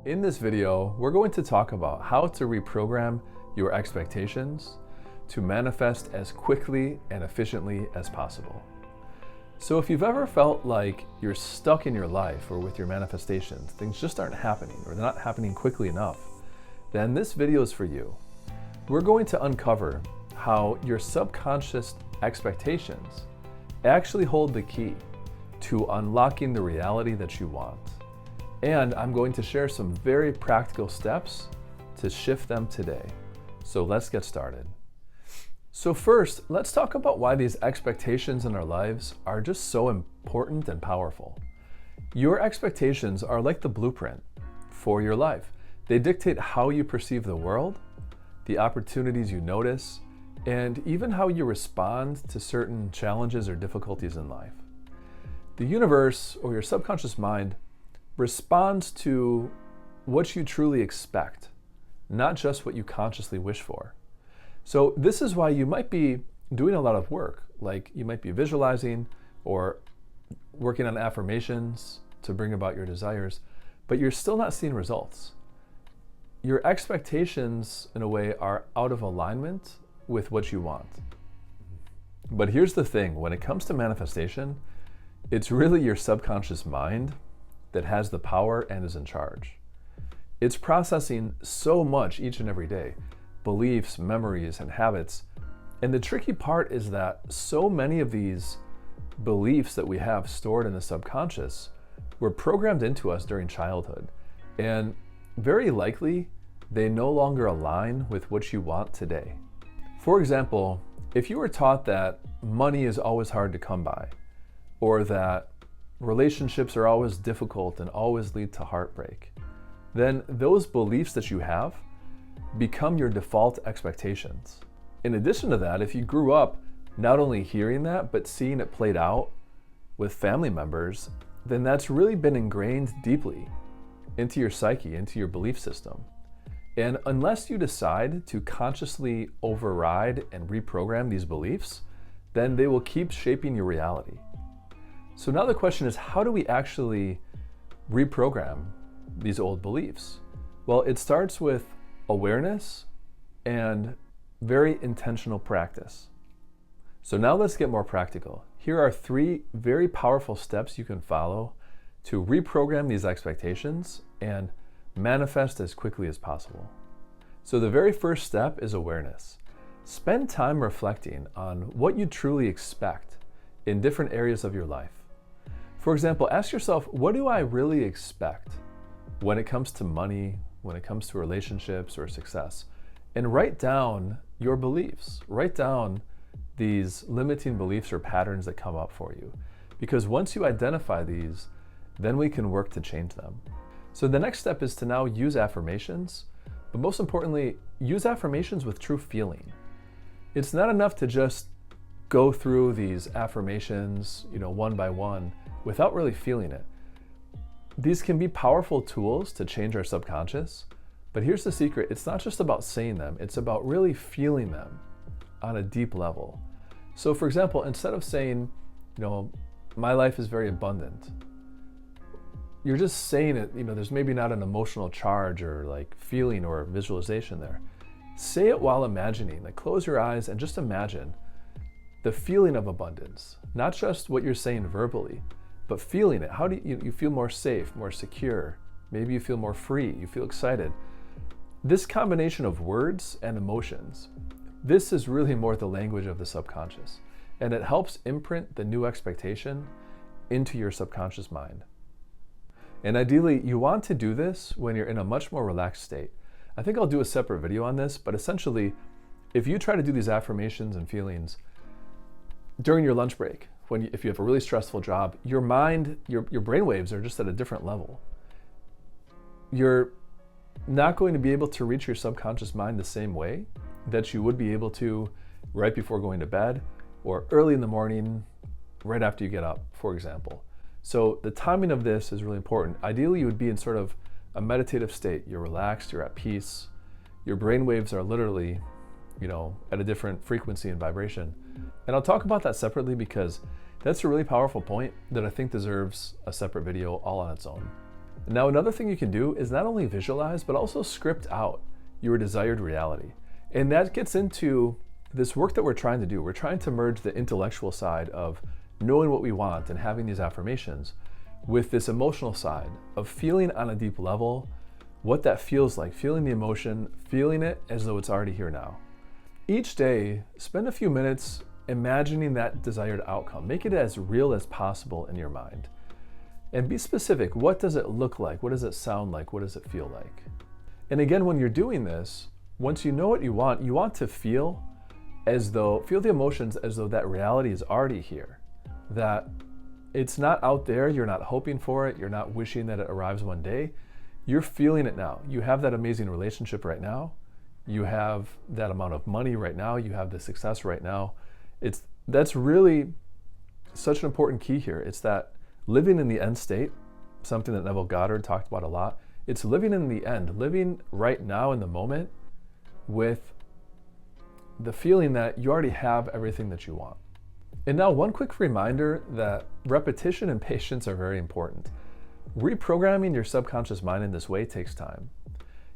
In this video, we're going to talk about how to reprogram your expectations to manifest as quickly and efficiently as possible. So if you've ever felt like you're stuck in your life or with your manifestations, things just aren't happening or they're not happening quickly enough, then this video is for you. We're going to uncover how your subconscious expectations actually hold the key to unlocking the reality that you want. And I'm going to share some very practical steps to shift them today. So let's get started. So first, let's talk about why these expectations in our lives are just so important and powerful. Your expectations are like the blueprint for your life. They dictate how you perceive the world, the opportunities you notice, and even how you respond to certain challenges or difficulties in life. The universe, or your subconscious mind, responds to what you truly expect, not just what you consciously wish for. So this is why you might be doing a lot of work, like you might be visualizing or working on affirmations to bring about your desires, but you're still not seeing results. Your expectations, in a way, are out of alignment with what you want. But here's the thing, when it comes to manifestation, it's really your subconscious mind that has the power and is in charge. It's processing so much each and every day, beliefs, memories, and habits. And the tricky part is that so many of these beliefs that we have stored in the subconscious were programmed into us during childhood. And very likely, they no longer align with what you want today. For example, if you were taught that money is always hard to come by, or that relationships are always difficult and always lead to heartbreak, then those beliefs that you have become your default expectations. In addition to that, if you grew up not only hearing that, but seeing it played out with family members, then that's really been ingrained deeply into your psyche, into your belief system. And unless you decide to consciously override and reprogram these beliefs, then they will keep shaping your reality. So now the question is, how do we actually reprogram these old beliefs? Well, it starts with awareness and very intentional practice. So now let's get more practical. Here are 3 very powerful steps you can follow to reprogram these expectations and manifest as quickly as possible. So the very first step is awareness. Spend time reflecting on what you truly expect in different areas of your life. For example, ask yourself, what do I really expect when it comes to money, when it comes to relationships or success? And write down your beliefs. Write down these limiting beliefs or patterns that come up for you. Because once you identify these, then we can work to change them. So the next step is to now use affirmations, but most importantly, use affirmations with true feeling. It's not enough to just go through these affirmations, one by one, without really feeling it. These can be powerful tools to change our subconscious, but here's the secret. It's not just about saying them, it's about really feeling them on a deep level. So for example, instead of saying, my life is very abundant, you're just saying it, there's maybe not an emotional charge or like feeling or visualization there. Say it while imagining, like close your eyes and just imagine the feeling of abundance, not just what you're saying verbally, but feeling it. How do you feel more safe, more secure? Maybe you feel more free, you feel excited. This combination of words and emotions, this is really more the language of the subconscious, and it helps imprint the new expectation into your subconscious mind. And ideally, you want to do this when you're in a much more relaxed state. I think I'll do a separate video on this, but essentially, if you try to do these affirmations and feelings during your lunch break, if you have a really stressful job, your mind, your brain waves are just at a different level. You're not going to be able to reach your subconscious mind the same way that you would be able to right before going to bed or early in the morning, right after you get up, for example. So the timing of this is really important. Ideally, you would be in sort of a meditative state. You're relaxed, you're at peace. Your brain waves are literally, at a different frequency and vibration. And I'll talk about that separately because that's a really powerful point that I think deserves a separate video all on its own. Now, another thing you can do is not only visualize, but also script out your desired reality. And that gets into this work that we're trying to do. We're trying to merge the intellectual side of knowing what we want and having these affirmations with this emotional side of feeling on a deep level what that feels like, feeling the emotion, feeling it as though it's already here now. Each day, spend a few minutes imagining that desired outcome. Make it as real as possible in your mind. And be specific. What does it look like? What does it sound like? What does it feel like? And again, when you're doing this, once you know what you want to feel the emotions as though that reality is already here. That it's not out there, you're not hoping for it, you're not wishing that it arrives one day. You're feeling it now. You have that amazing relationship right now. You have that amount of money right now. You have the success right now. That's really such an important key here. It's that living in the end state, something that Neville Goddard talked about a lot. It's living in the end, living right now in the moment with the feeling that you already have everything that you want. And now one quick reminder that repetition and patience are very important. Reprogramming your subconscious mind in this way takes time.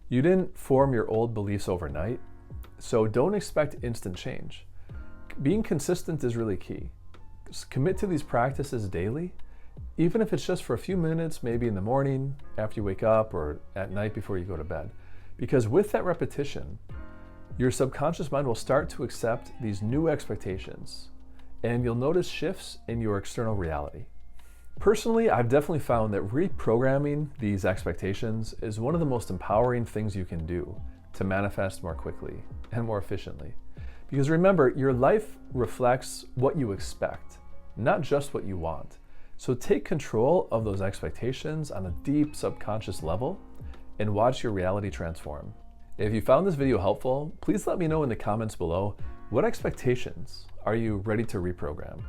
You didn't form your old beliefs overnight, so don't expect instant change. Being consistent is really key. Just commit to these practices daily, even if it's just for a few minutes, maybe in the morning after you wake up or at night before you go to bed. Because with that repetition, your subconscious mind will start to accept these new expectations, and you'll notice shifts in your external reality. Personally, I've definitely found that reprogramming these expectations is one of the most empowering things you can do to manifest more quickly and more efficiently. Because remember, your life reflects what you expect, not just what you want. So take control of those expectations on a deep subconscious level and watch your reality transform. If you found this video helpful, please let me know in the comments below what expectations are you ready to reprogram.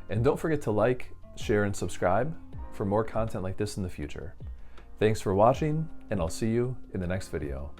And don't forget to like, share, and subscribe for more content like this in the future. Thanks for watching, and I'll see you in the next video.